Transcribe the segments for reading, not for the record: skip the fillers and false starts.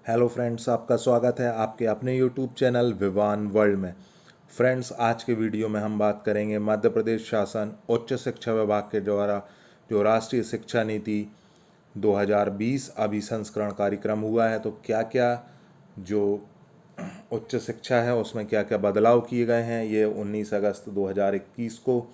Hello friends, आपका स्वागत है आपके अपने यूट्यूब चैनल विवान वर्ल्ड में। फ्रेंड्स, आज के वीडियो में हम बात करेंगे मध्य प्रदेश शासन उच्च शिक्षा विभाग के द्वारा जो राष्ट्रीय शिक्षा नीति 2020 अभिसंस्करण कार्यक्रम हुआ है, तो क्या क्या जो उच्च शिक्षा है उसमें क्या क्या बदलाव किए गए हैं, ये 19 अगस्त 2021 को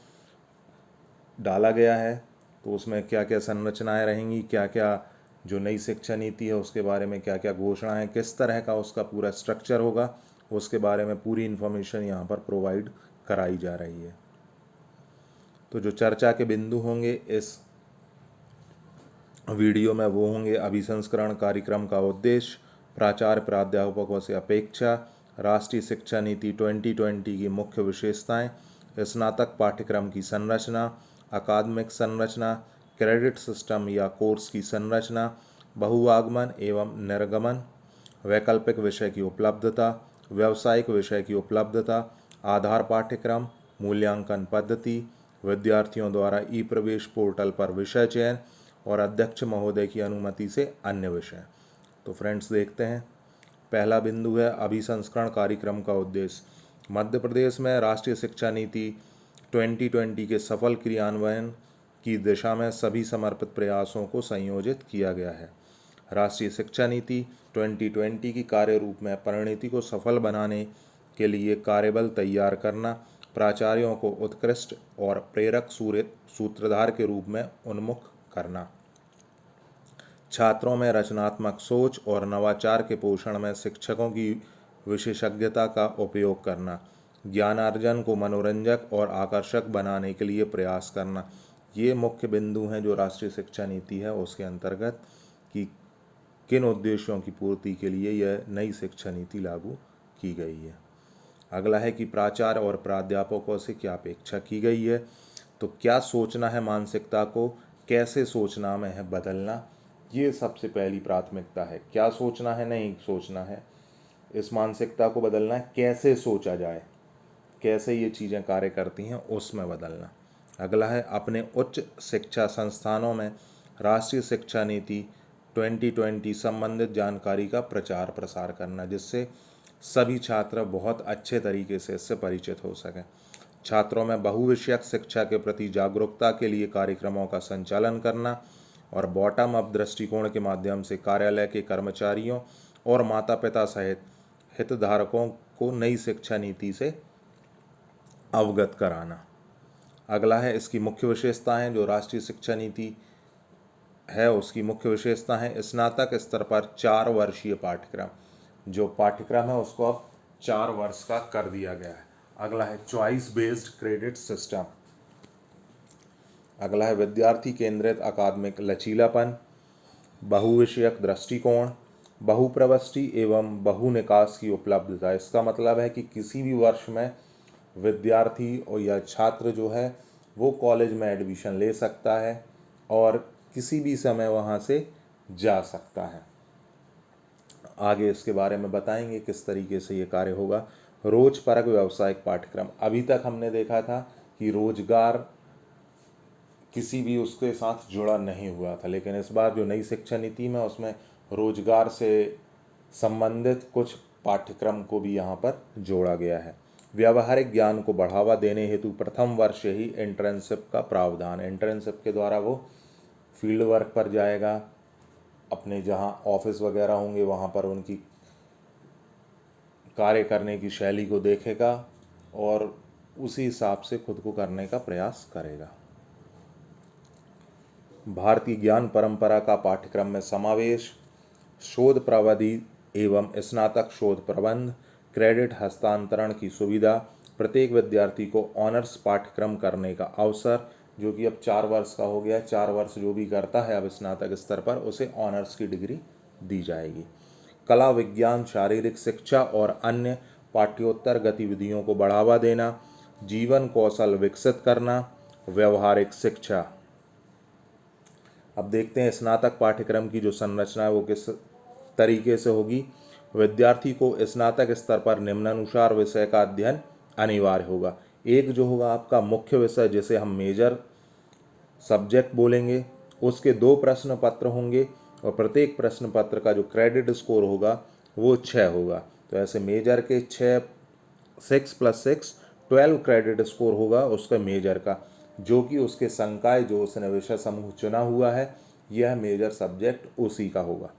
डाला गया है। तो उसमें क्या क्या संरचनाएं रहेंगी, क्या क्या जो नई शिक्षा नीति है उसके बारे में क्या क्या घोषणा है, किस तरह का उसका पूरा स्ट्रक्चर होगा, उसके बारे में पूरी इन्फॉर्मेशन यहाँ पर प्रोवाइड कराई जा रही है। तो जो चर्चा के बिंदु होंगे इस वीडियो में वो होंगे: अभिसंस्करण कार्यक्रम का उद्देश्य, प्राचार्य प्राध्यापकों से अपेक्षा, राष्ट्रीय शिक्षा नीति 2020 की मुख्य विशेषताएं, स्नातक पाठ्यक्रम की संरचना, अकादमिक संरचना, क्रेडिट सिस्टम या कोर्स की संरचना, बहुआगमन एवं निर्गमन, वैकल्पिक विषय की उपलब्धता, व्यावसायिक विषय की उपलब्धता, आधार पाठ्यक्रम, मूल्यांकन पद्धति, विद्यार्थियों द्वारा ई प्रवेश पोर्टल पर विषय चयन और अध्यक्ष महोदय की अनुमति से अन्य विषय। तो फ्रेंड्स, देखते हैं। पहला बिंदु है अभिसंस्करण कार्यक्रम का उद्देश्य। मध्य प्रदेश में राष्ट्रीय शिक्षा नीति 2020 के सफल क्रियान्वयन की दिशा में सभी समर्पित प्रयासों को संयोजित किया गया है। राष्ट्रीय शिक्षा नीति 2020 की कार्य रूप में परिणति को सफल बनाने के लिए कार्यबल तैयार करना, प्राचार्यों को उत्कृष्ट और प्रेरक सूत्रधार के रूप में उन्मुख करना, छात्रों में रचनात्मक सोच और नवाचार के पोषण में शिक्षकों की विशेषज्ञता का उपयोग करना, ज्ञानार्जन को मनोरंजक और आकर्षक बनाने के लिए प्रयास करना। ये मुख्य बिंदु हैं जो राष्ट्रीय शिक्षा नीति है उसके अंतर्गत कि किन उद्देश्यों की पूर्ति के लिए यह नई शिक्षा नीति लागू की गई है। अगला है कि प्राचार्य और प्राध्यापकों से क्या अपेक्षा की गई है। तो क्या सोचना है, मानसिकता को कैसे सोचना में है बदलना, ये सबसे पहली प्राथमिकता है। क्या सोचना है, नहीं सोचना है, इस मानसिकता को बदलना है। कैसे सोचा जाए, कैसे ये चीज़ें कार्य करती हैं, उसमें बदलना। अगला है अपने उच्च शिक्षा संस्थानों में राष्ट्रीय शिक्षा नीति 2020 संबंधित जानकारी का प्रचार प्रसार करना, जिससे सभी छात्र बहुत अच्छे तरीके से इससे परिचित हो सकें। छात्रों में बहुविषयक शिक्षा के प्रति जागरूकता के लिए कार्यक्रमों का संचालन करना और बॉटम अप दृष्टिकोण के माध्यम से कार्यालय के कर्मचारियों और माता पिता सहित हितधारकों को नई शिक्षा नीति से अवगत कराना। अगला है इसकी मुख्य विशेषताएं। जो राष्ट्रीय शिक्षा नीति है उसकी मुख्य विशेषता है स्नातक स्तर पर 4 वर्षीय पाठ्यक्रम। जो पाठ्यक्रम है उसको अब 4 वर्ष का कर दिया गया है। अगला है चॉइस बेस्ड क्रेडिट सिस्टम। अगला है विद्यार्थी केंद्रित अकादमिक लचीलापन, बहुविषयक दृष्टिकोण, बहुप्रविष्टि एवं बहुनिकास की उपलब्धता। इसका मतलब है कि किसी भी वर्ष में विद्यार्थी और या छात्र जो है वो कॉलेज में एडमिशन ले सकता है और किसी भी समय वहाँ से जा सकता है। आगे इसके बारे में बताएंगे किस तरीके से ये कार्य होगा। रोजपरक व्यावसायिक पाठ्यक्रम। अभी तक हमने देखा था कि रोजगार किसी भी उसके साथ जुड़ा नहीं हुआ था, लेकिन इस बार जो नई शिक्षा नीति में उसमें रोजगार से संबंधित कुछ पाठ्यक्रम को भी यहाँ पर जोड़ा गया है। व्यावहारिक ज्ञान को बढ़ावा देने हेतु प्रथम वर्ष ही इंटर्नशिप का प्रावधान। इंटर्नशिप के द्वारा वो फील्ड वर्क पर जाएगा, अपने जहाँ ऑफिस वगैरह होंगे वहाँ पर उनकी कार्य करने की शैली को देखेगा और उसी हिसाब से खुद को करने का प्रयास करेगा। भारतीय ज्ञान परंपरा का पाठ्यक्रम में समावेश, शोध प्रविधि एवं स्नातक शोध प्रबंध, क्रेडिट हस्तांतरण की सुविधा, प्रत्येक विद्यार्थी को ऑनर्स पाठ्यक्रम करने का अवसर, जो कि अब 4 वर्ष का हो गया। 4 वर्ष जो भी करता है अब स्नातक स्तर पर उसे ऑनर्स की डिग्री दी जाएगी। कला, विज्ञान, शारीरिक शिक्षा और अन्य पाठ्योत्तर गतिविधियों को बढ़ावा देना, जीवन कौशल विकसित करना, व्यवहारिक शिक्षा। अब देखते हैं स्नातक पाठ्यक्रम की जो संरचना है वो किस तरीके से होगी। विद्यार्थी को स्नातक स्तर पर निम्नानुसार विषय का अध्ययन अनिवार्य होगा। एक जो होगा आपका मुख्य विषय जिसे हम मेजर सब्जेक्ट बोलेंगे, उसके 2 प्रश्न पत्र होंगे और प्रत्येक प्रश्न पत्र का जो क्रेडिट स्कोर होगा वो 6 होगा। तो ऐसे मेजर के 6 + 6 12 क्रेडिट स्कोर होगा उसका मेजर का, जो कि उसके संकाय जो उसने विषय समूह चुना हुआ है यह मेजर सब्जेक्ट उसी का होगा।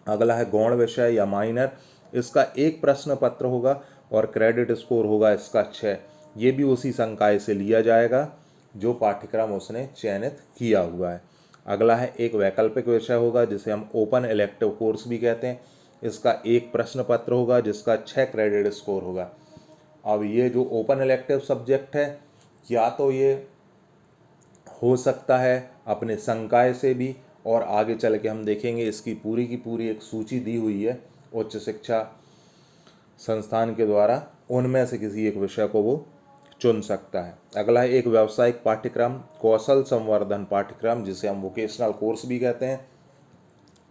अगला है गौण विषय या माइनर, इसका एक प्रश्न पत्र होगा और क्रेडिट स्कोर होगा इसका 6। ये भी उसी संकाय से लिया जाएगा जो पाठ्यक्रम उसने चयनित किया हुआ है। अगला है एक वैकल्पिक विषय होगा जिसे हम ओपन इलेक्टिव कोर्स भी कहते हैं, इसका एक प्रश्न पत्र होगा जिसका 6 क्रेडिट स्कोर होगा। अब ये जो ओपन इलेक्टिव सब्जेक्ट है या तो ये हो सकता है अपने संकाय से भी, और आगे चल के हम देखेंगे इसकी पूरी की पूरी एक सूची दी हुई है उच्च शिक्षा संस्थान के द्वारा, उनमें से किसी एक विषय को वो चुन सकता है। अगला है एक व्यावसायिक पाठ्यक्रम, कौशल संवर्धन पाठ्यक्रम जिसे हम वोकेशनल कोर्स भी कहते हैं,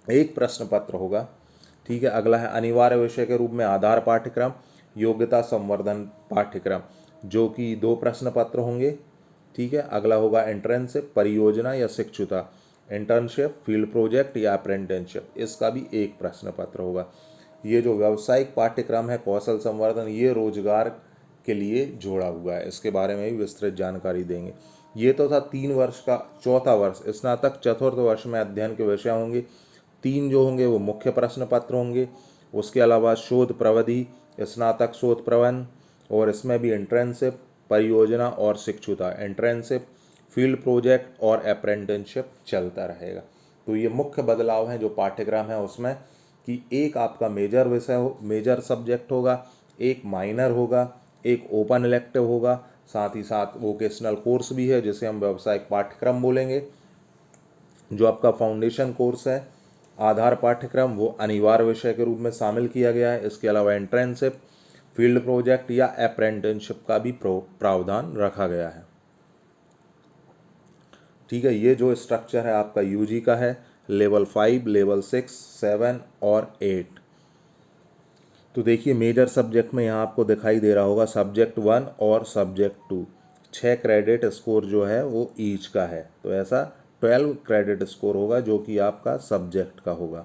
एक प्रश्न पत्र होगा। ठीक है। अगला है अनिवार्य विषय के रूप में आधार पाठ्यक्रम, योग्यता संवर्धन पाठ्यक्रम, जो कि 2 प्रश्न पत्र होंगे। ठीक है। अगला होगा इंटर्नशिप, परियोजना या शिक्षुता, इंटर्नशिप, फील्ड प्रोजेक्ट या अप्रेंटिसशिप, इसका भी एक प्रश्न पत्र होगा। ये जो व्यावसायिक पाठ्यक्रम है कौशल संवर्धन, ये रोजगार के लिए जोड़ा हुआ है, इसके बारे में भी विस्तृत जानकारी देंगे। ये तो था 3 वर्ष का। चौथा वर्ष स्नातक चतुर्थ वर्ष में अध्ययन के विषय होंगे। 3 जो होंगे वो मुख्य प्रश्न पत्र होंगे, उसके अलावा शोध प्रविधि, स्नातक शोध प्रबंध, और इसमें भी इंटर्नशिप, परियोजना और शिक्षुता, इंटर्नशिप, फील्ड प्रोजेक्ट और अप्रेंटिसशिप चलता रहेगा। तो ये मुख्य बदलाव हैं जो पाठ्यक्रम है उसमें, कि एक आपका मेजर विषय हो, मेजर सब्जेक्ट होगा, एक माइनर होगा, एक ओपन इलेक्टिव होगा, साथ ही साथ वोकेशनल कोर्स भी है जिसे हम व्यावसायिक पाठ्यक्रम बोलेंगे। जो आपका फाउंडेशन कोर्स है आधार पाठ्यक्रम वो अनिवार्य विषय के रूप में शामिल किया गया है। इसके अलावा एंट्रेंशिप, फील्ड प्रोजेक्ट या अप्रेंटिसशिप का भी प्रावधान रखा गया है। ठीक है। ये जो स्ट्रक्चर है आपका यूजी का है, लेवल 5, लेवल 6, 7 और 8। तो देखिए मेजर सब्जेक्ट में यहाँ आपको दिखाई दे रहा होगा सब्जेक्ट 1 और सब्जेक्ट 2, 6 क्रेडिट स्कोर जो है वो ईच का है। तो ऐसा 12 क्रेडिट स्कोर होगा जो कि आपका सब्जेक्ट का होगा।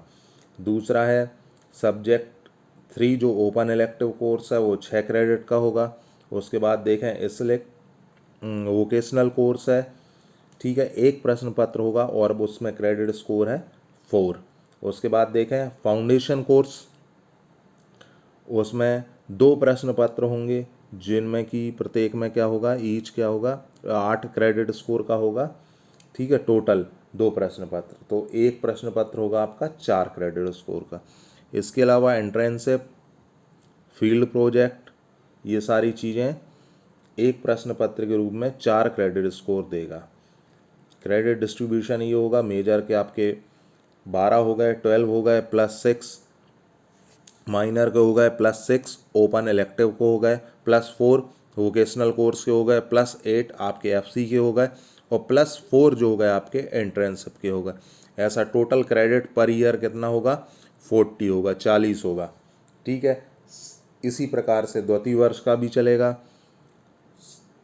दूसरा है सब्जेक्ट 3 जो ओपन इलेक्टिव कोर्स है वो 6 क्रेडिट का होगा। उसके बाद देखें इसलिए वोकेशनल कोर्स है। ठीक है। एक प्रश्न पत्र होगा और उसमें क्रेडिट स्कोर है 4। उसके बाद देखें फाउंडेशन कोर्स, उसमें 2 प्रश्न पत्र होंगे जिनमें कि प्रत्येक में क्या होगा, ईच क्या होगा, 8 क्रेडिट स्कोर का होगा। ठीक है। टोटल 2 प्रश्न पत्र, तो एक प्रश्न पत्र होगा आपका 4 क्रेडिट स्कोर का। इसके अलावा एंट्रेंशिप, फील्ड प्रोजेक्ट, ये सारी चीज़ें एक प्रश्न पत्र के रूप में 4 क्रेडिट स्कोर देगा। क्रेडिट डिस्ट्रीब्यूशन ये होगा, मेजर के आपके 12 हो गए, 12 हो गए, +6 माइनर के हो गए, +6 ओपन इलेक्टिव को हो गए, +4 वोकेशनल कोर्स के हो गए, +8 आपके एफसी के हो गए, और +4 जो हो गए आपके एंट्रेंशिप के हो गए। ऐसा टोटल क्रेडिट पर ईयर कितना होगा, 40 होगा, 40 होगा। ठीक है। इसी प्रकार से द्वितीय वर्ष का भी चलेगा,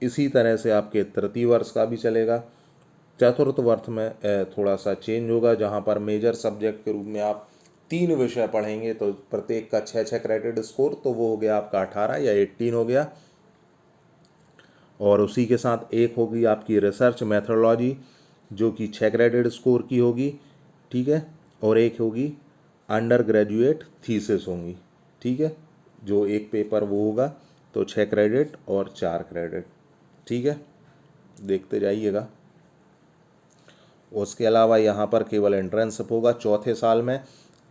इसी तरह से आपके तृतीय वर्ष का भी चलेगा। चतुर्थ वर्ष में थोड़ा सा चेंज होगा, जहाँ पर मेजर सब्जेक्ट के रूप में आप 3 विषय पढ़ेंगे तो प्रत्येक का 6 क्रेडिट स्कोर, तो वो हो गया आपका 18 या 18 हो गया। और उसी के साथ एक होगी आपकी रिसर्च मैथोडोलॉजी जो कि 6 क्रेडिट स्कोर की होगी। ठीक है। और एक होगी अंडर ग्रेजुएट थीसिस होंगी। ठीक है। जो एक पेपर वो होगा, तो 6 क्रेडिट और 4 क्रेडिट। ठीक है। देखते जाइएगा। उसके अलावा यहाँ पर केवल एंट्रेंशिप होगा चौथे साल में।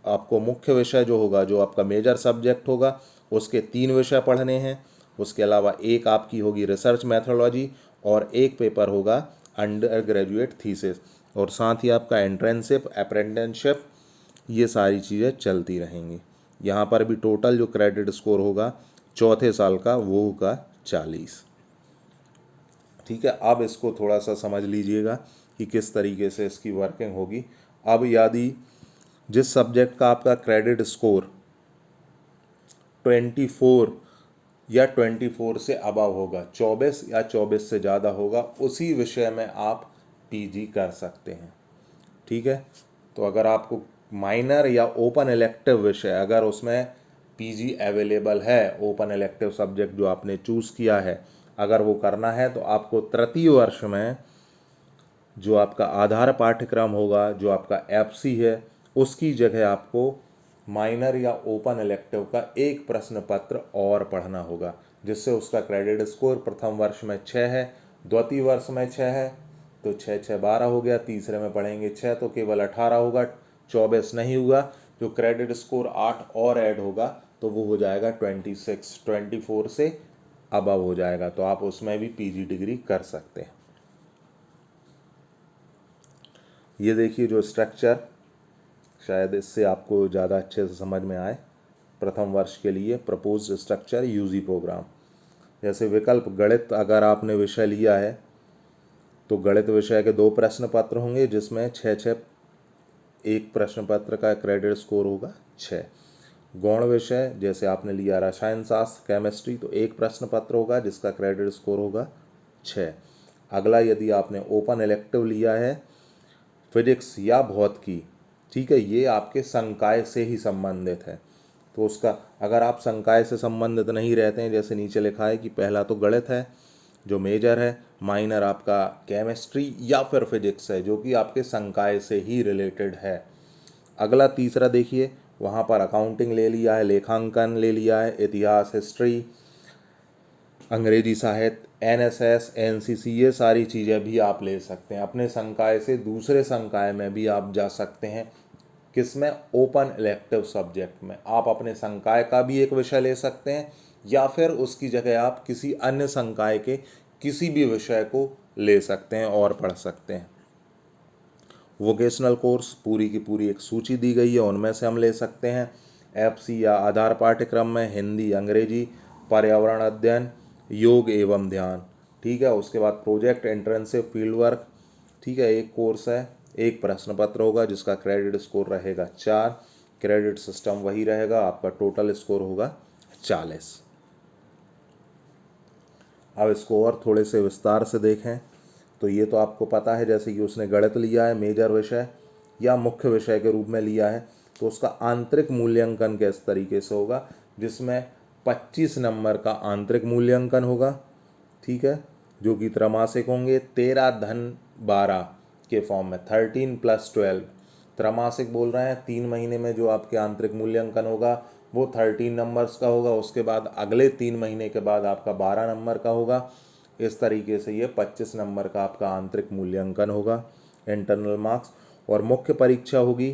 आपको मुख्य विषय जो होगा, जो आपका मेजर सब्जेक्ट होगा, उसके 3 विषय पढ़ने हैं। उसके अलावा एक आपकी होगी रिसर्च मैथोडोलॉजी और एक पेपर होगा अंडर ग्रेजुएट थीसिस, और साथ ही आपका एंट्रेंशिप, अप्रेंटिसशिप, ये सारी चीज़ें चलती रहेंगी। यहाँ पर भी टोटल जो क्रेडिट स्कोर होगा चौथे साल का वो होगा 40। ठीक है। अब इसको थोड़ा सा समझ लीजिएगा कि किस तरीके से इसकी वर्किंग होगी। अब यदि जिस सब्जेक्ट का आपका क्रेडिट स्कोर 24 या 24 से अबव होगा, 24 या 24 से ज़्यादा होगा, उसी विषय में आप पीजी कर सकते हैं। ठीक है। तो अगर आपको माइनर या ओपन इलेक्टिव विषय अगर उसमें पीजी अवेलेबल है, ओपन इलेक्टिव सब्जेक्ट जो आपने चूज़ किया है अगर वो करना है, तो आपको तृतीय वर्ष में जो आपका आधार पाठ्यक्रम होगा, जो आपका एफसी है, उसकी जगह आपको माइनर या ओपन इलेक्टिव का एक प्रश्न पत्र और पढ़ना होगा, जिससे उसका क्रेडिट स्कोर प्रथम वर्ष में 6 है, द्वितीय वर्ष में 6 है, तो 6 6 12 हो गया, तीसरे में पढ़ेंगे 6 तो केवल 18 होगा, 24 नहीं हुआ, जो क्रेडिट स्कोर 8 और ऐड होगा तो वो हो जाएगा 26, 24 से अबव हो जाएगा, तो आप उसमें भी पीजी डिग्री कर सकते हैं। ये देखिए जो स्ट्रक्चर, शायद इससे आपको ज़्यादा अच्छे से समझ में आए। प्रथम वर्ष के लिए प्रपोज्ड स्ट्रक्चर यूजी प्रोग्राम, जैसे विकल्प गणित अगर आपने विषय लिया है तो गणित विषय के 2 प्रश्न पत्र होंगे, जिसमें 6 एक प्रश्न पत्र का क्रेडिट स्कोर होगा 6। गौण विषय जैसे आपने लिया रसायन शास्त्र केमिस्ट्री, तो एक प्रश्न पत्र होगा जिसका क्रेडिट स्कोर होगा 6। अगला यदि आपने ओपन इलेक्टिव लिया है फिजिक्स या भौतिकी, ठीक है, ये आपके संकाय से ही संबंधित है, तो उसका अगर आप संकाय से संबंधित नहीं रहते हैं, जैसे नीचे लिखा है कि पहला तो गणित है जो मेजर है, माइनर आपका केमिस्ट्री या फिर फिजिक्स है जो कि आपके संकाय से ही रिलेटेड है। अगला तीसरा देखिए, वहाँ पर अकाउंटिंग ले लिया है, लेखांकन ले लिया है, इतिहास हिस्ट्री, अंग्रेजी साहित्य, एनएसएस, एनसीसी, ये सारी चीज़ें भी आप ले सकते हैं। अपने संकाय से दूसरे संकाय में भी आप जा सकते हैं, किसमें, ओपन इलेक्टिव सब्जेक्ट में। आप अपने संकाय का भी एक विषय ले सकते हैं या फिर उसकी जगह आप किसी अन्य संकाय के किसी भी विषय को ले सकते हैं और पढ़ सकते हैं। वोकेशनल कोर्स पूरी की पूरी एक सूची दी गई है, उनमें से हम ले सकते हैं। एफसी या आधार पाठ्यक्रम में हिंदी, अंग्रेजी, पर्यावरण अध्ययन, योग एवं ध्यान, ठीक है। उसके बाद प्रोजेक्ट, इंटर्नशिप, फील्ड वर्क, ठीक है, एक कोर्स है, एक प्रश्न पत्र होगा जिसका क्रेडिट स्कोर रहेगा 4, क्रेडिट सिस्टम वही रहेगा, आपका टोटल स्कोर होगा 40। अब इसको और थोड़े से विस्तार से देखें तो ये तो आपको पता है, जैसे कि उसने गणित लिया है मेजर विषय या मुख्य विषय के रूप में लिया है, तो उसका आंतरिक मूल्यांकन किस तरीके से होगा, जिसमें 25 नंबर का आंतरिक मूल्यांकन होगा, ठीक है, जो कि त्रैमासिक होंगे, 13 धन 12 के फॉर्म में, 13 + 12 त्रैमासिक बोल रहे हैं। 3 महीने में जो आपके आंतरिक मूल्यांकन होगा वो 13 नंबर्स का होगा, उसके बाद अगले 3 महीने के बाद आपका 12 नंबर का होगा। इस तरीके से ये 25 नंबर का आपका आंतरिक मूल्यांकन होगा, इंटरनल मार्क्स। और मुख्य परीक्षा होगी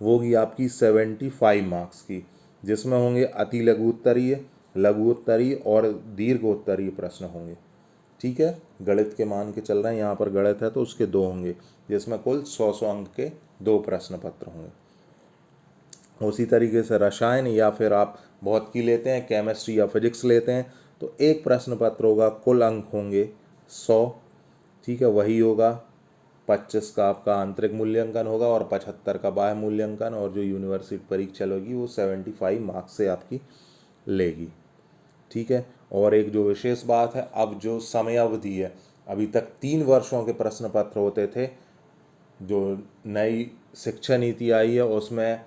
वो होगी आपकी 75 मार्क्स की, जिसमें होंगे अति लघु उत्तरीय, लघु उत्तरीय और दीर्घोत्तरीय प्रश्न होंगे, ठीक है। गणित के मान के चल रहे हैं, यहाँ पर गणित है तो उसके 2 होंगे, जिसमें कुल 100 अंक के 2 प्रश्न पत्र होंगे। उसी तरीके से रसायन या फिर आप भौतिकी लेते हैं, केमिस्ट्री या फिजिक्स लेते हैं, तो एक प्रश्न पत्र होगा, कुल अंक होंगे 100, ठीक है, वही होगा। 25 का आपका आंतरिक मूल्यांकन होगा और 75 का बाह्य मूल्यांकन, और जो यूनिवर्सिटी परीक्षा होगी वो 75 मार्क्स से आपकी लेगी, ठीक है। और एक जो विशेष बात है, अब जो समय अवधि है, अभी तक 3 वर्षों के प्रश्न पत्र होते थे, जो नई शिक्षा नीति आई है उसमें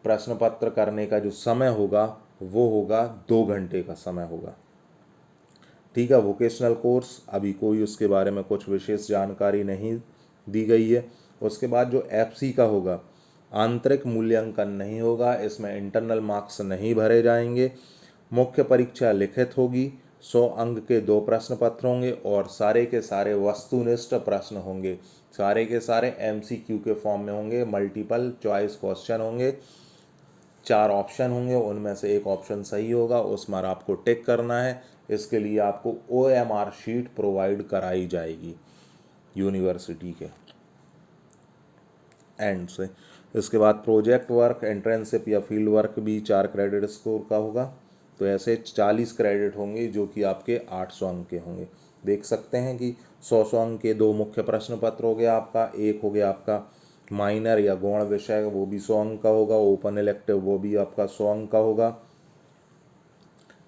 प्रश्न पत्र करने का जो समय होगा वो होगा 2 घंटे का समय होगा, ठीक है। वोकेशनल कोर्स अभी कोई उसके बारे में कुछ विशेष जानकारी नहीं दी गई है। उसके बाद जो एफसी का होगा, आंतरिक मूल्यांकन नहीं होगा, इसमें इंटरनल मार्क्स नहीं भरे जाएंगे, मुख्य परीक्षा लिखित होगी, 100 अंक के 2 प्रश्न पत्र होंगे और सारे के सारे वस्तुनिष्ठ प्रश्न होंगे, सारे के सारे एमसीक्यू के फॉर्म में होंगे, मल्टीपल चॉइस क्वेश्चन होंगे, 4 ऑप्शन होंगे, उनमें से एक ऑप्शन सही होगा, उसमें आपको टिक करना है। इसके लिए आपको OMR शीट प्रोवाइड कराई जाएगी यूनिवर्सिटी के एंड से। इसके बाद प्रोजेक्ट वर्क, इंटर्नशिप या फील्ड वर्क भी 4 क्रेडिट स्कोर का होगा, तो ऐसे 40 क्रेडिट होंगे जो कि आपके 800 अंक के होंगे। देख सकते हैं कि 100 अंक के 2 मुख्य प्रश्न पत्र हो गया आपका, एक हो गया आपका माइनर या गौण विषय, वो भी 100 अंक का होगा, ओपन इलेक्टिव वो भी आपका 100 अंक का होगा,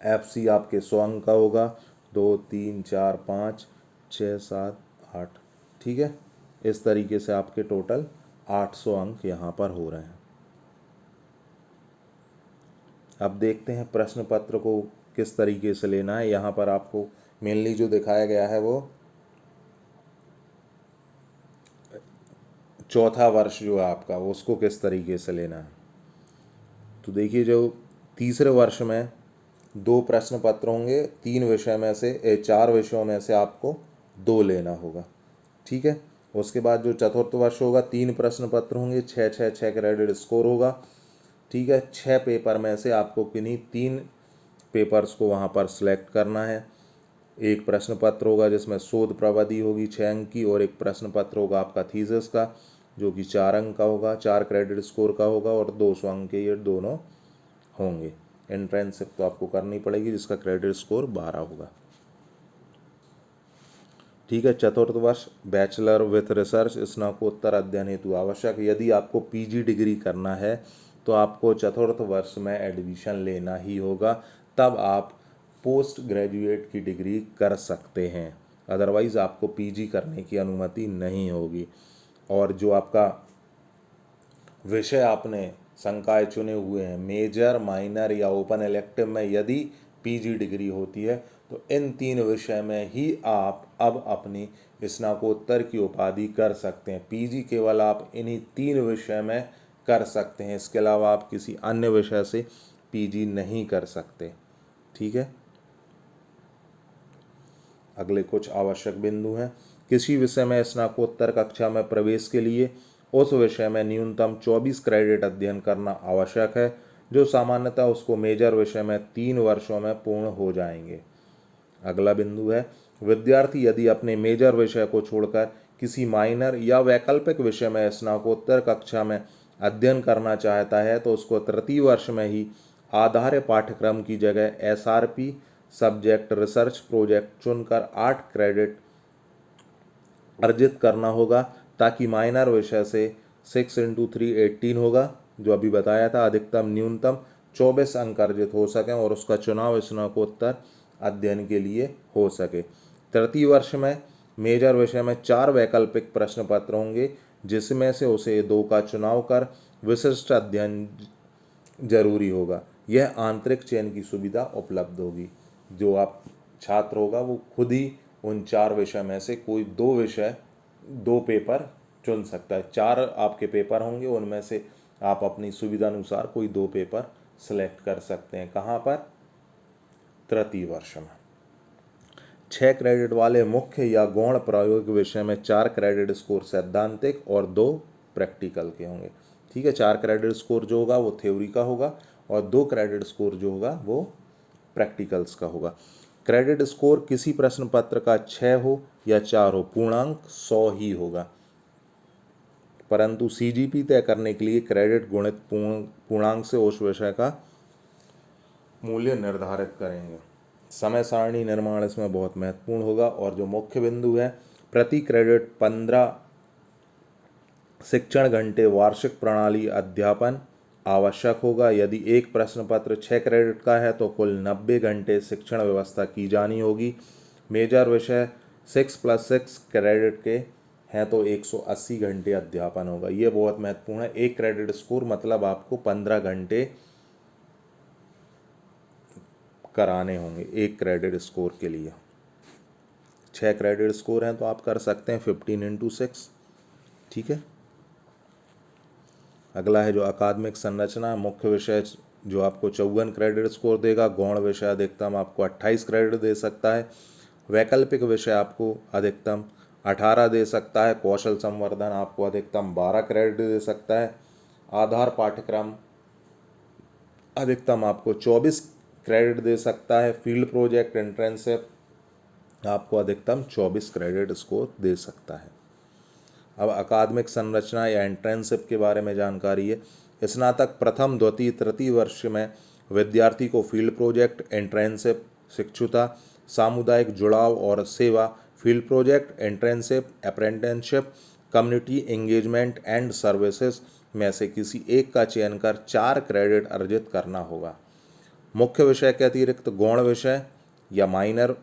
एफसी आपके 100 अंक का होगा, 2 3 4 5 6 7 8, ठीक है। इस तरीके से आपके टोटल 800 अंक यहाँ पर हो रहे हैं। अब देखते हैं प्रश्न पत्र को किस तरीके से लेना है। यहाँ पर आपको मेनली जो दिखाया गया है वो चौथा वर्ष जो है आपका, वो उसको किस तरीके से लेना है। तो देखिए, जो तीसरे वर्ष में 2 प्रश्न पत्र होंगे, 3 विषय में से 4 विषयों में से आपको 2 लेना होगा, ठीक है। उसके बाद जो चतुर्थ वर्ष होगा 3 प्रश्न पत्र होंगे, 6 क्रेडिट स्कोर होगा, ठीक है। 6 पेपर में से आपको किन्हीं 3 पेपर्स को वहाँ पर सिलेक्ट करना है। एक प्रश्न पत्र होगा जिसमें शोध प्रबंधी होगी 6 अंक की, और एक प्रश्न पत्र होगा आपका थीसिस का जो कि 4 अंक का होगा, 4 क्रेडिट स्कोर का होगा, और 200 अंक के ये दोनों होंगे। एंट्रेंस तो आपको करनी पड़ेगी जिसका क्रेडिट स्कोर 12 होगा, ठीक है। चतुर्थ वर्ष बैचलर विथ रिसर्च स्नातकोत्तर अध्ययन हेतु आवश्यक। यदि आपको पीजी डिग्री करना है तो आपको चतुर्थ वर्ष में एडमिशन लेना ही होगा, तब आप पोस्ट ग्रेजुएट की डिग्री कर सकते हैं, अदरवाइज़ आपको पीजी करने की अनुमति नहीं होगी। और जो आपका विषय आपने संकाय चुने हुए हैं, मेजर, माइनर या ओपन इलेक्टिव में यदि पीजी डिग्री होती है तो इन 3 विषय में ही आप अब अपनी स्नातकोत्तर की उपाधि कर सकते हैं। पीजी केवल आप इन्हीं 3 विषय में कर सकते हैं, इसके अलावा आप किसी अन्य विषय से पीजी नहीं कर सकते, ठीक है। अगले कुछ आवश्यक बिंदु हैं। किसी विषय में स्नातकोत्तर कक्षा में प्रवेश के लिए उस विषय में न्यूनतम 24 क्रेडिट अध्ययन करना आवश्यक है, जो सामान्यतः उसको मेजर विषय में 3 वर्षों में पूर्ण हो जाएंगे। अगला बिंदु है, विद्यार्थी यदि अपने मेजर विषय को छोड़कर किसी माइनर या वैकल्पिक विषय में स्नातकोत्तर कक्षा में अध्ययन करना चाहता है तो उसको तृतीय वर्ष में ही आधार्य पाठ्यक्रम की जगह एसआरपी सब्जेक्ट रिसर्च प्रोजेक्ट चुनकर 8 क्रेडिट अर्जित करना होगा, ताकि माइनर विषय से 6 × 3 18 होगा, जो अभी बताया था, अधिकतम न्यूनतम 24 अंक अर्जित हो सकें और उसका चुनाव स्नातकोत्तर अध्ययन के लिए हो सके। तृतीय वर्ष में मेजर विषय में 4 वैकल्पिक प्रश्न पत्र होंगे, जिसमें से उसे 2 का चुनाव कर विशिष्ट अध्ययन जरूरी होगा। यह आंतरिक चयन की सुविधा उपलब्ध होगी। जो आप छात्र होगा वो खुद ही उन 4 विषय में से कोई 2 विषय 2 पेपर चुन सकता है। 4 आपके पेपर होंगे, उनमें से आप अपनी सुविधा अनुसार कोई 2 पेपर सिलेक्ट कर सकते हैं। कहाँ पर? तृतीय वर्ष में। 6 क्रेडिट वाले मुख्य या गौण प्रायोगिक विषय में 4 क्रेडिट स्कोर सैद्धांतिक और 2 प्रैक्टिकल के होंगे, ठीक है। 4 क्रेडिट स्कोर जो होगा वो थ्योरी का होगा और 2 क्रेडिट स्कोर जो होगा वो प्रैक्टिकल्स का होगा। क्रेडिट स्कोर किसी प्रश्न पत्र का 6 हो या 4 हो, पूर्णांक 100 ही होगा, परंतु सीजीपी तय करने के लिए क्रेडिट गुणित पूर्णांक से उस विषय का मूल्य निर्धारित करेंगे। समय सारणी निर्माण इसमें बहुत महत्वपूर्ण होगा। और जो मुख्य बिंदु है, प्रति क्रेडिट 15 शिक्षण घंटे वार्षिक प्रणाली अध्यापन आवश्यक होगा। यदि एक प्रश्न पत्र 6 क्रेडिट का है तो कुल 90 घंटे शिक्षण व्यवस्था की जानी होगी। मेजर विषय 6+6 क्रेडिट के हैं तो 180 घंटे अध्यापन होगा। ये बहुत महत्वपूर्ण है। 1 क्रेडिट स्कोर मतलब आपको 15 घंटे कराने होंगे 1 क्रेडिट स्कोर के लिए। 6 क्रेडिट स्कोर हैं तो आप कर सकते हैं 15 × 6, ठीक है। अगला है जो अकादमिक संरचना। मुख्य विषय जो आपको 54 क्रेडिट स्कोर देगा, गौण विषय अधिकतम आपको 28 क्रेडिट दे सकता है, वैकल्पिक विषय आपको अधिकतम 18 दे सकता है, कौशल संवर्धन आपको अधिकतम 12 क्रेडिट दे सकता है, आधार पाठ्यक्रम अधिकतम आपको 24 क्रेडिट दे सकता है, फील्ड प्रोजेक्ट इंटर्नशिप आपको अधिकतम 24 क्रेडिट स्कोर दे सकता है। अब अकादमिक संरचना या इंटर्नशिप के बारे में जानकारी है। स्नातक प्रथम, द्वितीय, तृतीय वर्ष में विद्यार्थी को फील्ड प्रोजेक्ट, इंटर्नशिप, शिक्षुता, सामुदायिक जुड़ाव और सेवा, field project, internship, apprenticeship, community engagement and services में से किसी एक का चयन कर 4 क्रेडिट अर्जित करना होगा। मुख्य विषय के अतिरिक्त गौण विषय या माइनर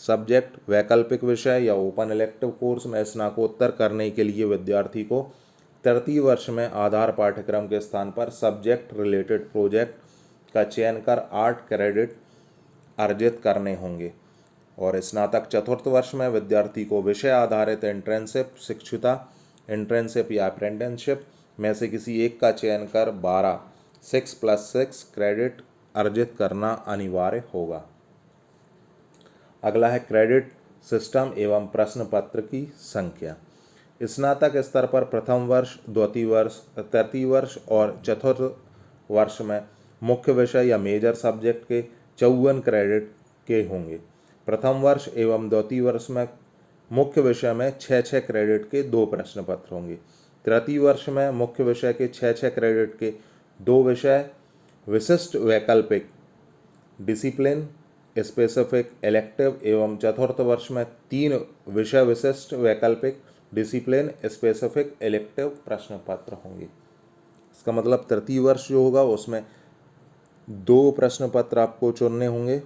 सब्जेक्ट, वैकल्पिक विषय या ओपन इलेक्टिव कोर्स में स्नातकोत्तर करने के लिए विद्यार्थी को तृतीय वर्ष में आधार पाठ्यक्रम के स्थान पर सब्जेक्ट रिलेटेड प्रोजेक्ट का चयन कर 8 क्रेडिट अर्जित करने होंगे। और स्नातक चतुर्थ वर्ष में विद्यार्थी को विषय आधारित इंटर्नशिप, शिक्षुता, इंटर्नशिप या अप्रेंटिसशिप में से किसी एक का चयन कर 12 6+6 क्रेडिट अर्जित करना अनिवार्य होगा। अगला है क्रेडिट सिस्टम एवं प्रश्न पत्र की संख्या। स्नातक स्तर पर प्रथम वर्ष, द्वितीय वर्ष, तृतीय वर्ष और चतुर्थ वर्ष में मुख्य विषय या मेजर सब्जेक्ट के 54 क्रेडिट के होंगे। प्रथम वर्ष एवं द्वितीय वर्ष में मुख्य विषय में 6-6 क्रेडिट के 2 प्रश्न पत्र होंगे। तृतीय वर्ष में मुख्य विषय के 6-6 क्रेडिट के 2 विषय विशिष्ट वैकल्पिक डिसिप्लिन स्पेसिफिक इलेक्टिव एवं चतुर्थ वर्ष में 3 विषय विशिष्ट वैकल्पिक डिसिप्लिन स्पेसिफिक इलेक्टिव प्रश्न पत्र होंगे। इसका मतलब तृतीय वर्ष जो होगा उसमें 2 प्रश्न पत्र आपको चुनने होंगे,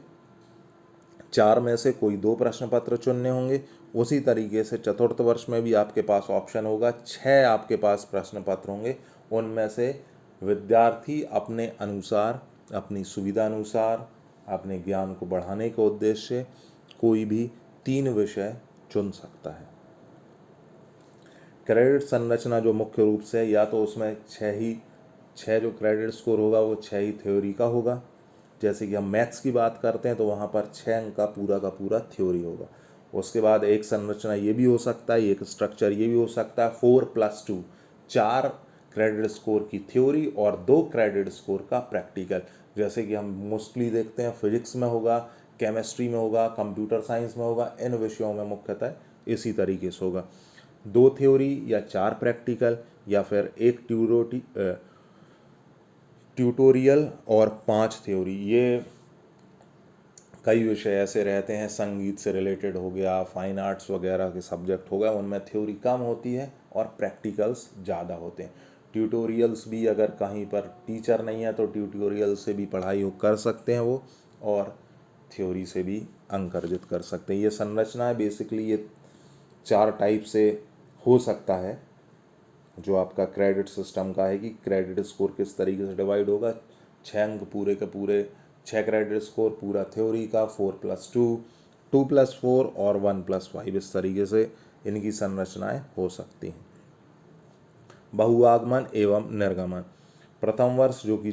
4 में से कोई 2 प्रश्न पत्र चुनने होंगे। उसी तरीके से चतुर्थ वर्ष में भी आपके पास ऑप्शन होगा, 6 आपके पास प्रश्न पत्र होंगे। उनमें से विद्यार्थी अपने अनुसार, अपनी सुविधा अनुसार, अपने ज्ञान को बढ़ाने के उद्देश्य से कोई भी 3 विषय चुन सकता है। क्रेडिट संरचना जो मुख्य रूप से या तो उसमें 6 जो क्रेडिट स्कोर होगा वो 6 ही थ्योरी का होगा। जैसे कि हम मैथ्स की बात करते हैं तो वहाँ पर 6 अंक का पूरा थ्योरी होगा। उसके बाद एक संरचना ये भी हो सकता है, एक स्ट्रक्चर ये भी हो सकता है 4+2, 4 क्रेडिट स्कोर की थ्योरी और 2 क्रेडिट स्कोर का प्रैक्टिकल। जैसे कि हम मोस्टली देखते हैं फिजिक्स में होगा, केमिस्ट्री में होगा, कंप्यूटर साइंस में होगा, इन विषयों में मुख्यतः इसी तरीके से होगा। 2 थ्योरी या 4 प्रैक्टिकल या फिर एक ट्यूटोरियल और 5 थ्योरी। ये कई विषय ऐसे रहते हैं, संगीत से रिलेटेड हो गया, फाइन आर्ट्स वगैरह के सब्जेक्ट हो गए, उनमें थ्योरी कम होती है और प्रैक्टिकल्स ज़्यादा होते हैं। ट्यूटोरियल्स भी अगर कहीं पर टीचर नहीं है तो ट्यूटोरियल से भी पढ़ाई कर सकते हैं वो, और थ्योरी से भी अंक अर्जित कर सकते हैं। ये संरचना है बेसिकली, ये 4 टाइप से हो सकता है जो आपका क्रेडिट सिस्टम का है कि क्रेडिट स्कोर किस तरीके से डिवाइड होगा। 6 अंक पूरे के पूरे, 6 क्रेडिट स्कोर पूरा थ्योरी का, 4+2, 2+4 और 1+5, इस तरीके से इनकी संरचनाएं हो सकती हैं। बहुआगमन एवं निर्गमन। प्रथम वर्ष जो कि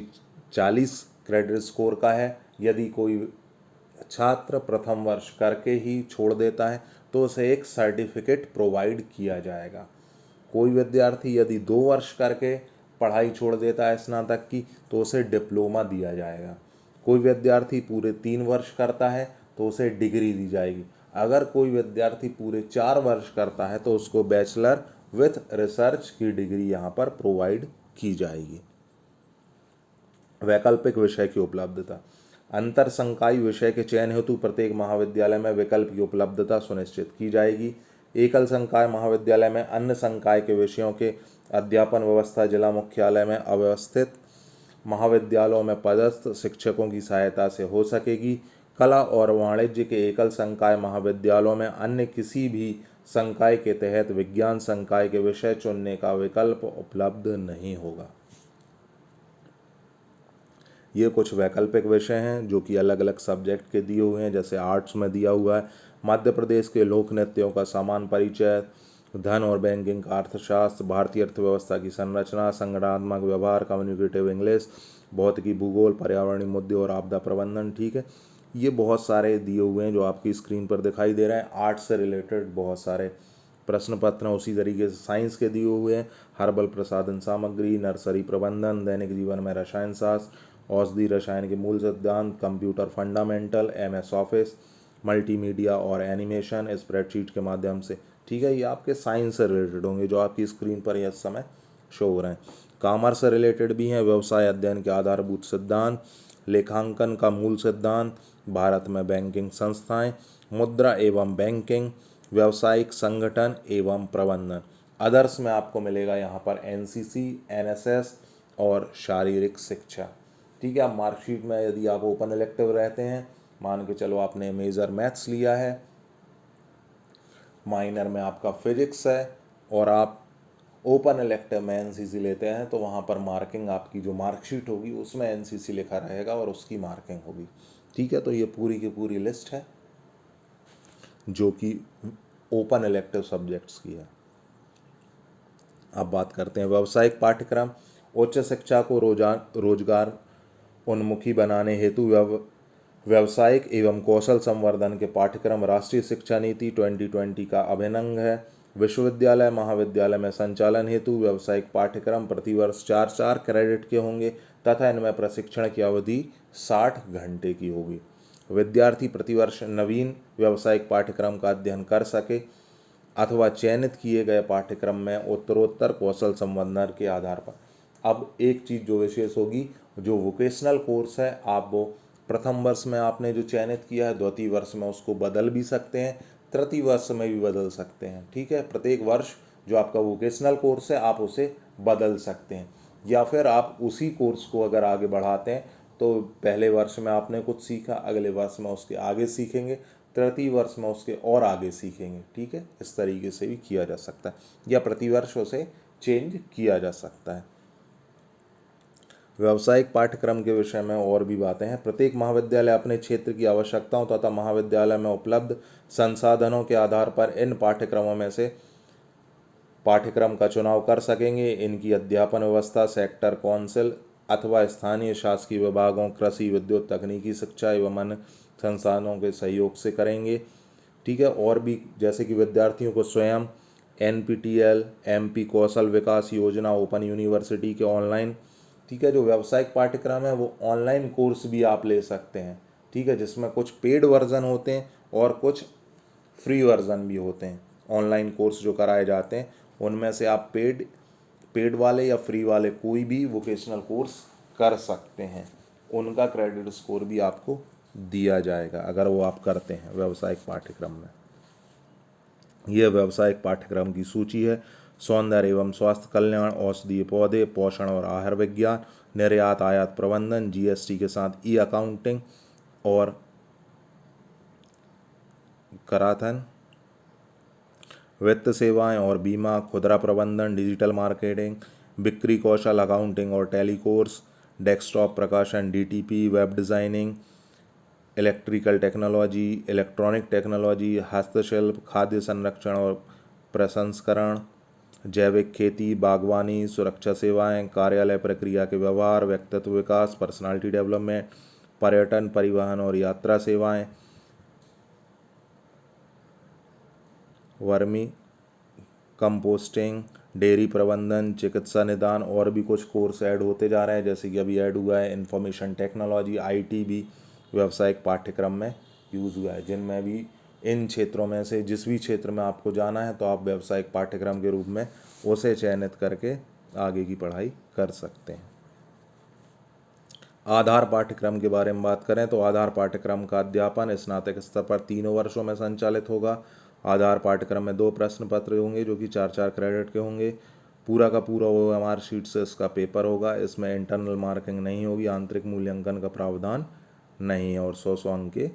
40 क्रेडिट स्कोर का है, यदि कोई छात्र प्रथम वर्ष करके ही छोड़ देता है तो उसे एक सर्टिफिकेट प्रोवाइड किया जाएगा। कोई विद्यार्थी यदि 2 वर्ष करके पढ़ाई छोड़ देता है स्नातक की तो उसे डिप्लोमा दिया जाएगा। कोई विद्यार्थी पूरे 3 वर्ष करता है तो उसे डिग्री दी जाएगी। अगर कोई विद्यार्थी पूरे 4 वर्ष करता है तो उसको बैचलर विथ रिसर्च की डिग्री यहाँ पर प्रोवाइड की जाएगी। वैकल्पिक विषय की उपलब्धता। अंतर संकाय विषय के चयन हेतु प्रत्येक महाविद्यालय में विकल्प की उपलब्धता सुनिश्चित की जाएगी। एकल संकाय महाविद्यालय में अन्य संकाय के विषयों के अध्यापन व्यवस्था जिला मुख्यालय में अवस्थित महाविद्यालयों में पदस्थ शिक्षकों की सहायता से हो सकेगी। कला और वाणिज्य के एकल संकाय महाविद्यालयों में अन्य किसी भी संकाय के तहत विज्ञान संकाय के विषय चुनने का विकल्प उपलब्ध नहीं होगा। ये कुछ वैकल्पिक विषय हैं जो कि अलग अलग सब्जेक्ट के दिए हुए हैं। जैसे आर्ट्स में दिया हुआ है मध्य प्रदेश के लोक नृत्यों का सामान्य परिचय, धन और बैंकिंग का अर्थशास्त्र, भारतीय अर्थव्यवस्था की संरचना, संगठनात्मक व्यवहार, कम्युनिकेटिव इंग्लिश, भौतिकी, भूगोल, पर्यावरणीय मुद्दे और आपदा प्रबंधन। ठीक है, ये बहुत सारे दिए हुए हैं जो आपकी स्क्रीन पर दिखाई दे रहे हैं। आर्ट्स से रिलेटेड बहुत सारे प्रश्न पत्र हैं। उसी तरीके से साइंस के दिए हुए हैं, हर्बल प्रसाधन सामग्री, नर्सरी प्रबंधन, दैनिक जीवन में रसायन शास्त्र, औषधि रसायन के मूल सिद्धांत, computer fundamental, MS office, multimedia और एनिमेशन स्प्रेडशीट के माध्यम से। ठीक है, ये आपके साइंस से रिलेटेड होंगे जो आपकी स्क्रीन पर इस समय शो हो रहे हैं। कॉमर्स से रिलेटेड भी हैं, व्यवसाय अध्ययन के आधारभूत सिद्धांत, लेखांकन का मूल सिद्धांत, भारत में बैंकिंग संस्थाएं, मुद्रा एवं बैंकिंग, व्यावसायिक संगठन एवं प्रबंधन। अदर्स में आपको मिलेगा यहाँ पर NCC, NSS और शारीरिक शिक्षा। ठीक है, आप मार्कशीट में यदि आप ओपन इलेक्टिव रहते हैं, मान के चलो आपने मेजर मैथ्स लिया है, माइनर में आपका फिजिक्स है और आप ओपन इलेक्टिव में एनसीसी लेते हैं तो वहाँ पर मार्किंग आपकी जो मार्कशीट होगी उसमें एनसीसी लिखा रहेगा और उसकी मार्किंग होगी। ठीक है, तो ये पूरी की पूरी लिस्ट है जो कि ओपन इलेक्टिव सब्जेक्ट्स की है। अब बात करते हैं व्यावसायिक पाठ्यक्रम। उच्च शिक्षा को रोजगार उन्मुखी बनाने हेतु व्यावसायिक एवं कौशल संवर्धन के पाठ्यक्रम राष्ट्रीय शिक्षा नीति 2020 का अभिन्न अंग है। विश्वविद्यालय महाविद्यालय में संचालन हेतु व्यावसायिक पाठ्यक्रम प्रतिवर्ष 4 क्रेडिट के होंगे तथा इनमें प्रशिक्षण की अवधि 60 घंटे की होगी। विद्यार्थी प्रतिवर्ष नवीन व्यावसायिक पाठ्यक्रम का अध्ययन कर सके अथवा चयनित किए गए पाठ्यक्रम में उत्तरोत्तर कौशल संवर्धन के आधार पर। अब एक चीज़ जो विशेष होगी, जो वोकेशनल कोर्स है आप वो प्रथम वर्ष में आपने जो चयनित किया है द्वितीय वर्ष में उसको बदल भी सकते हैं, तृतीय वर्ष में भी बदल सकते हैं। ठीक है, प्रत्येक वर्ष जो आपका वोकेशनल कोर्स है आप उसे बदल सकते हैं, या फिर आप उसी कोर्स को अगर आगे बढ़ाते हैं तो पहले वर्ष में आपने कुछ सीखा, अगले वर्ष में उसके आगे सीखेंगे, तृतीय वर्ष में उसके और आगे सीखेंगे। ठीक है, इस तरीके से भी किया जा सकता है या प्रतिवर्ष उसे चेंज किया जा सकता है। व्यावसायिक पाठ्यक्रम के विषय में और भी बातें हैं। प्रत्येक महाविद्यालय अपने क्षेत्र की आवश्यकताओं तथा महाविद्यालय में उपलब्ध संसाधनों के आधार पर इन पाठ्यक्रमों में से पाठ्यक्रम का चुनाव कर सकेंगे। इनकी अध्यापन व्यवस्था सेक्टर काउंसिल अथवा स्थानीय शासकीय विभागों, कृषि, विद्युत, तकनीकी शिक्षा एवं अन्य संस्थानों के सहयोग से करेंगे। ठीक है, और भी जैसे कि विद्यार्थियों को स्वयं NPTEL, MP कौशल विकास योजना, ओपन यूनिवर्सिटी के ऑनलाइन, ठीक है, जो व्यावसायिक पाठ्यक्रम है वो ऑनलाइन कोर्स भी आप ले सकते हैं। ठीक है, जिसमें कुछ पेड वर्जन होते हैं और कुछ फ्री वर्जन भी होते हैं। ऑनलाइन कोर्स जो कराए जाते हैं उनमें से आप पेड वाले या फ्री वाले कोई भी वोकेशनल कोर्स कर सकते हैं। उनका क्रेडिट स्कोर भी आपको दिया जाएगा अगर वो आप करते हैं व्यावसायिक पाठ्यक्रम में। यह व्यावसायिक पाठ्यक्रम की सूची है। सौंदर्य एवं स्वास्थ्य कल्याण, औषधीय पौधे, पोषण और आहार विज्ञान, निर्यात आयात प्रबंधन, GST के साथ अकाउंटिंग और कराधान, वित्त सेवाएं और बीमा, खुदरा प्रबंधन, डिजिटल मार्केटिंग, बिक्री कौशल, अकाउंटिंग और टेली कोर्स, डेस्कटॉप प्रकाशन, DTP, web designing, electrical technology, electronic technology, हस्तशिल्प, खाद्य संरक्षण और प्रसंस्करण, जैविक खेती, बागवानी, सुरक्षा सेवाएं, कार्यालय प्रक्रिया के व्यवहार, व्यक्तित्व विकास, पर्सनालिटी डेवलपमेंट, पर्यटन, परिवहन और यात्रा सेवाएं, वर्मी कंपोस्टिंग, डेयरी प्रबंधन, चिकित्सा निदान, और भी कुछ कोर्स ऐड होते जा रहे हैं। जैसे कि अभी ऐड हुआ है इंफॉर्मेशन टेक्नोलॉजी, IT भी व्यावसायिक पाठ्यक्रम में यूज़ हुआ है। जिनमें भी इन क्षेत्रों में से जिस भी क्षेत्र में आपको जाना है तो आप व्यावसायिक पाठ्यक्रम के रूप में उसे चयनित करके आगे की पढ़ाई कर सकते हैं। आधार पाठ्यक्रम के बारे में बात करें तो आधार पाठ्यक्रम का अध्यापन स्नातक स्तर पर 3 वर्षों में संचालित होगा। आधार पाठ्यक्रम में 2 प्रश्न पत्र होंगे जो कि 4 क्रेडिट के होंगे। पूरा का पूरा OMR शीट से इसका पेपर होगा। इसमें इंटरनल मार्किंग नहीं होगी, आंतरिक मूल्यांकन का प्रावधान नहीं है और 100 अंक के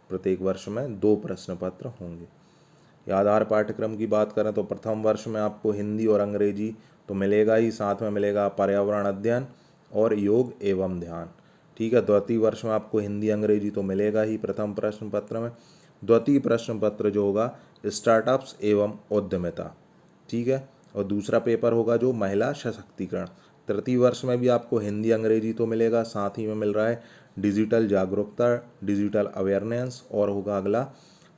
प्रत्येक वर्ष में 2 प्रश्न पत्र होंगे। आधार पाठ्यक्रम की बात करें तो प्रथम वर्ष में आपको हिंदी और अंग्रेजी तो मिलेगा ही, साथ में मिलेगा पर्यावरण अध्ययन और योग एवं ध्यान। ठीक है, द्वितीय वर्ष में आपको हिंदी अंग्रेजी तो मिलेगा ही प्रथम प्रश्न पत्र में। द्वितीय प्रश्न पत्र जो होगा स्टार्टअप्स एवं उद्यमिता। ठीक है, और दूसरा पेपर होगा जो महिला सशक्तिकरण। तृतीय वर्ष में भी आपको हिंदी अंग्रेजी तो मिलेगा, साथ ही में मिल रहा है डिजिटल जागरूकता, डिजिटल अवेयरनेस, और होगा अगला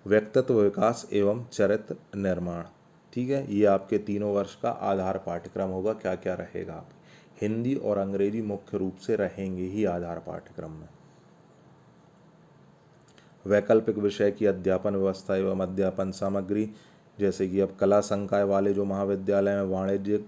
व्यक्तित्व विकास एवं चरित्र निर्माण। ठीक है, ये आपके 3 वर्ष का आधार पाठ्यक्रम होगा। क्या क्या रहेगा, आप हिंदी और अंग्रेजी मुख्य रूप से रहेंगे ही आधार पाठ्यक्रम में। वैकल्पिक विषय की अध्यापन व्यवस्था एवं अध्यापन सामग्री, जैसे कि अब कला संकाय वाले जो महाविद्यालय में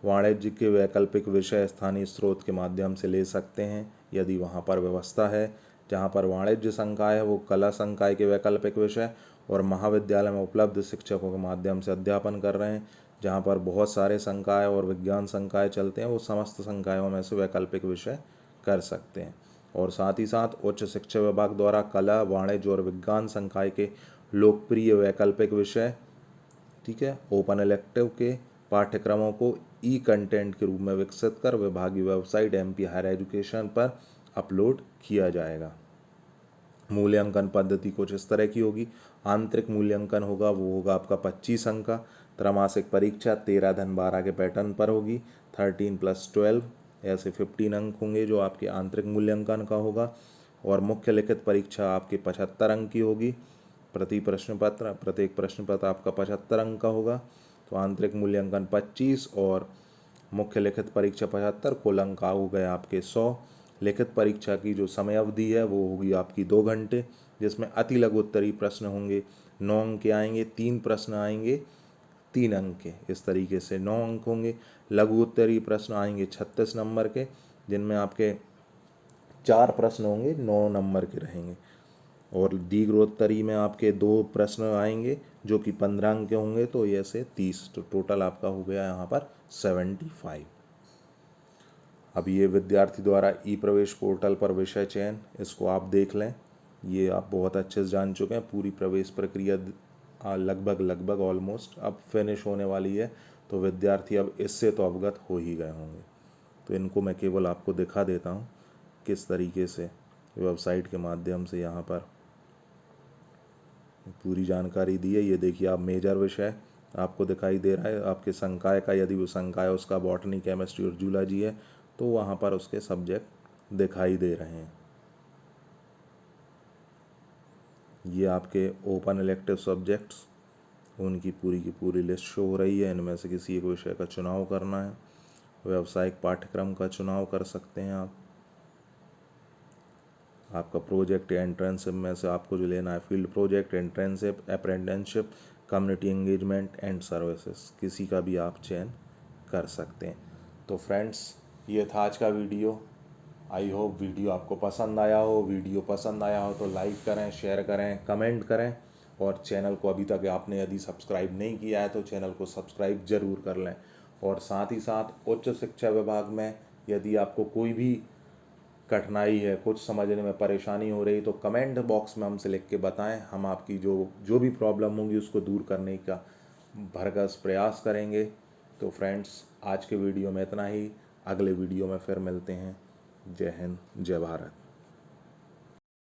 वाणिज्य के वैकल्पिक विषय स्थानीय स्रोत के माध्यम से ले सकते हैं यदि वहाँ पर व्यवस्था है। जहाँ पर वाणिज्य संकाय है वो कला संकाय के वैकल्पिक विषय और महाविद्यालय में उपलब्ध शिक्षकों के माध्यम से अध्यापन कर रहे हैं। जहाँ पर बहुत सारे संकाय और विज्ञान संकाय चलते हैं वो समस्त संकायों में से वैकल्पिक विषय कर सकते हैं। और साथ ही साथ उच्च शिक्षा विभाग द्वारा कला, वाणिज्य और विज्ञान संकाय के लोकप्रिय वैकल्पिक विषय, ठीक है, ओपन इलेक्टिव के पाठ्यक्रमों को ई कंटेंट के रूप में विकसित कर विभागीय वेबसाइट MP हायर एजुकेशन पर अपलोड किया जाएगा। मूल्यांकन पद्धति कुछ इस तरह की होगी। आंतरिक मूल्यांकन होगा, वो होगा आपका 25 अंक का। त्रैमासिक परीक्षा 13-12 के पैटर्न पर होगी। 13+12 ऐसे 15 अंक होंगे जो आपके आंतरिक मूल्यांकन का होगा। और मुख्य लिखित परीक्षा आपके 75 अंक की होगी। प्रत्येक प्रश्न पत्र आपका 75 अंक का होगा। तो आंतरिक मूल्यांकन 25 और मुख्य लिखित परीक्षा 75, कुल अंक हो गए आपके 100। लिखित परीक्षा की जो समय अवधि है वो होगी आपकी 2 घंटे, जिसमें अति लघु उत्तरीय प्रश्न होंगे 9 अंक के आएंगे, 3 प्रश्न आएंगे 3 अंक के, इस तरीके से 9 अंक होंगे। लघु उत्तरीय प्रश्न आएंगे 36 नंबर के, जिनमें आपके 4 प्रश्न होंगे 9 नंबर के रहेंगे। और दीर्घोत्तरीय में आपके 2 प्रश्न आएंगे जो कि 15 अंक के होंगे, तो ऐसे 30, तो टोटल आपका हो गया यहाँ पर 75। अब ये विद्यार्थी द्वारा ई प्रवेश पोर्टल पर विषय चयन, इसको आप देख लें। ये आप बहुत अच्छे से जान चुके हैं। पूरी प्रवेश प्रक्रिया लगभग ऑलमोस्ट अब फिनिश होने वाली है, तो विद्यार्थी अब इससे तो अवगत हो ही गए होंगे। तो इनको मैं केवल आपको दिखा देता हूँ किस तरीके से वेबसाइट के माध्यम से यहाँ पर पूरी जानकारी दी है। ये देखिए, आप मेजर विषय आपको दिखाई दे रहा है, आपके संकाय का, यदि वो संकाय उसका बॉटनी, केमिस्ट्री और जूलॉजी है तो वहाँ पर उसके सब्जेक्ट दिखाई दे रहे हैं। ये आपके ओपन इलेक्टिव सब्जेक्ट्स, उनकी पूरी की पूरी लिस्ट शो हो रही है। इनमें से किसी एक विषय का चुनाव करना है। व्यावसायिक पाठ्यक्रम का चुनाव कर सकते हैं आप। आपका प्रोजेक्ट या इंटर्नशिप में से आपको जो लेना है, field project, internship, apprenticeship, community engagement and services, किसी का भी आप चयन कर सकते हैं। तो फ्रेंड्स, ये था आज का वीडियो। आई होप वीडियो आपको पसंद आया हो। वीडियो पसंद आया हो तो लाइक करें, शेयर करें, कमेंट करें, और चैनल को अभी तक आपने यदि सब्सक्राइब नहीं किया है तो चैनल को सब्सक्राइब ज़रूर कर लें। और साथ ही साथ उच्च शिक्षा विभाग में यदि आपको कोई भी कठिनाई है, कुछ समझने में परेशानी हो रही, तो कमेंट बॉक्स में हमसे लिख के बताएं। हम आपकी जो भी प्रॉब्लम होगी उसको दूर करने का भरसक प्रयास करेंगे। तो फ्रेंड्स, आज के वीडियो में इतना ही। अगले वीडियो में फिर मिलते हैं। जय हिंद, जय भारत।